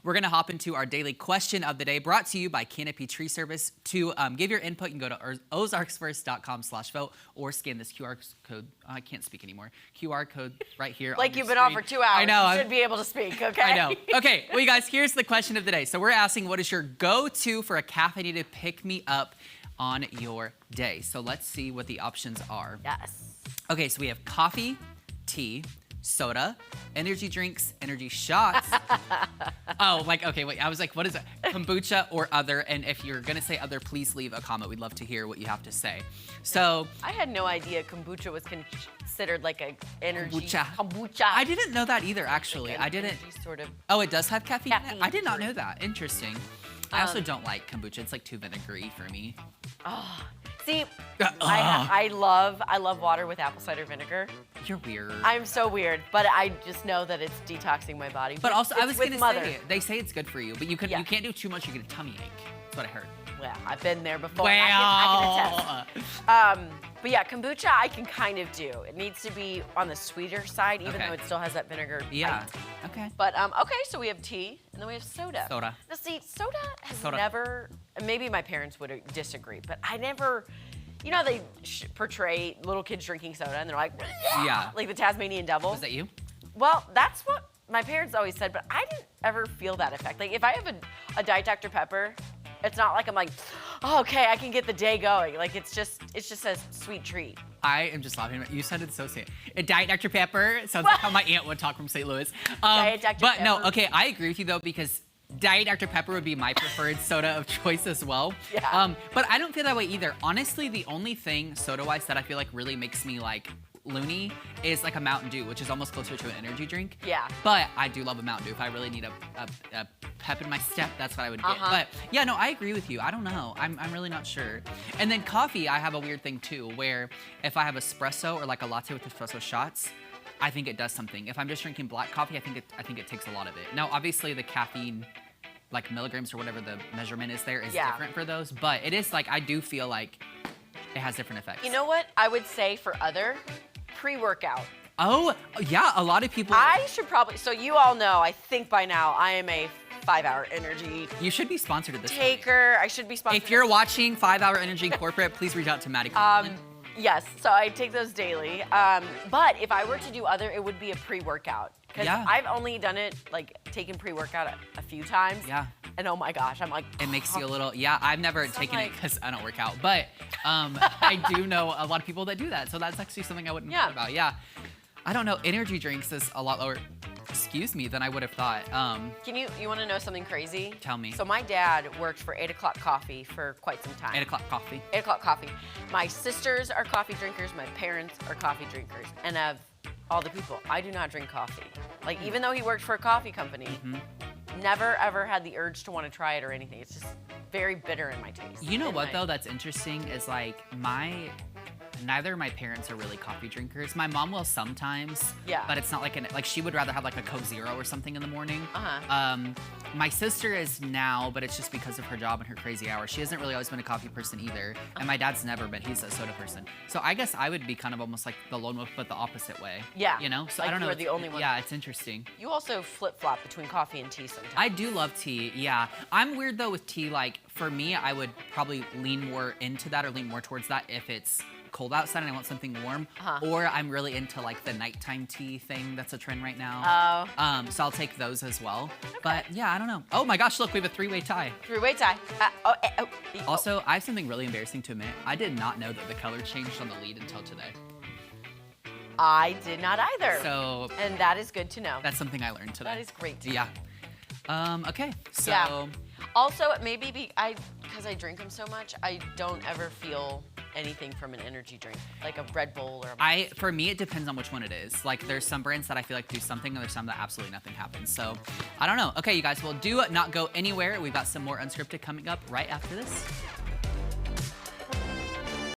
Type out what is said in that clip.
we're going to hop into our daily question of the day brought to you by Canopy Tree Service. To give your input, you can go to ozarksfirst.com/vote or scan this QR code. I can't speak anymore. QR code right here. Like you've been on for 2 hours. I know. You should be able to speak, okay? I know. Okay, well, you guys, here's the question of the day. So we're asking, what is your go-to for a caffeinated pick-me-up on your day? So let's see what the options are. Yes. Okay, so we have coffee, tea, soda, energy drinks, energy shots. Oh, like, okay, wait, I was like, what is it? Kombucha or other? And if you're gonna say other, please leave a comment. We'd love to hear what you have to say. So. I had no idea kombucha was considered like a energy. Kombucha. I didn't know that either, actually. Like I didn't. Sort of. Oh, it does have caffeine in it? Caffeine I did not free. know that. Interesting. I also don't like kombucha. It's like too vinegary for me. Oh, see, I love water with apple cider vinegar. You're weird. I'm so weird, but I just know that it's detoxing my body. But also, I was with gonna mother. say, they say it's good for you, but you Yeah. can't do too much. You get a tummy ache. That's what I heard. Well, I've been there before. Well. I can attest. But yeah, kombucha I can kind of do. It needs to be on the sweeter side, even Okay. though it still has that vinegar Yeah. bite. Okay. But okay, so we have tea, and then we have soda. Soda. Now see, soda has Soda. never, and maybe my parents would disagree, but I never, you know, they portray little kids drinking soda, and they're like, Yeah. like the Tasmanian devil. Was that you? Well, that's what my parents always said, but I didn't ever feel that effect. Like if I have a Diet Dr. Pepper, it's not like I'm like, oh, okay, I can get the day going. Like it's just a sweet treat. I am just laughing. You sounded so sweet. A Diet Dr. Pepper sounds like how my aunt would talk from St. Louis. Diet Dr. But no, Pepper. okay, I agree with you though, because Diet Dr. Pepper would be my preferred soda of choice as well. Yeah. But I don't feel that way either. Honestly, the only thing soda-wise that I feel like really makes me like loony is like a Mountain Dew, which is almost closer to an energy drink. Yeah. But I do love a Mountain Dew. If I really need a pep in my step, that's what I would get. But yeah, no, I agree with you. I don't know. I'm really not sure. And then coffee, I have a weird thing too, where if I have espresso or like a latte with espresso shots, I think it does something. If I'm just drinking black coffee, I think it takes a lot of it. Now, obviously the caffeine, like milligrams or whatever the measurement is there, is different for those. But it is like, I do feel like it has different effects. You know what I would say for other pre-workout? Oh, yeah, a lot of people. I should probably, so you all know, I think by now, I am a 5-hour energy You should be sponsored at this point. taker. I should be sponsored. If you're watching 5-Hour Energy Corporate, please reach out to Maddie. Yes, so I take those daily. But if I were to do other, it would be a pre-workout. Because Yeah. I've only done it, like, taken pre-workout a few times. Yeah. And oh my gosh, I'm like, It makes you a little, yeah, I've never So taken it like- because I don't work out, but I do know a lot of people that do that, so that's actually something I wouldn't think about. Yeah, I don't know, energy drinks is a lot lower, excuse me, than I would have thought. Can you want to know something crazy? Tell me. So my dad worked for 8 o'clock coffee for quite some time. 8 o'clock coffee. 8 o'clock coffee. My sisters are coffee drinkers, my parents are coffee drinkers, and of all the people, I do not drink coffee. Like, even though he worked for a coffee company, never ever had the urge to want to try it or anything. It's just very bitter in my taste. You know what though, that's interesting is like neither of my parents are really coffee drinkers. My mom will sometimes, but it's not like she would rather have like a Coke Zero or something in the morning. My sister is now, but it's just because of her job and her crazy hours. She hasn't really always been a coffee person either, and my dad's never been. He's a soda person. So I guess I would be kind of almost like the lone wolf, but the opposite way. Yeah. You know? So Like I don't know. you are the only one. Yeah, it's interesting. You also flip-flop between coffee and tea sometimes. I do love tea, yeah. I'm weird though with tea, like for me, I would probably lean more into that or lean more towards that if it's cold outside and I want something warm, or I'm really into like the nighttime tea thing that's a trend right now. So I'll take those as well. But yeah, I don't know. Oh my gosh, look, we have a three-way tie. Three-way tie. Also, I have something really embarrassing to admit. I did not know that the color changed on the lead until today. I did not either. So, and that is good to know. That's something I learned today. That is great to know. Yeah. Okay, so. Yeah. Also, maybe because I drink them so much, I don't ever feel anything from an energy drink, like a Red Bull or a For me, it depends on which one it is. Like, there's some brands that I feel like do something, and there's some that absolutely nothing happens. So, I don't know. Okay, you guys, well, do not go anywhere. We've got some more Unscripted coming up right after this.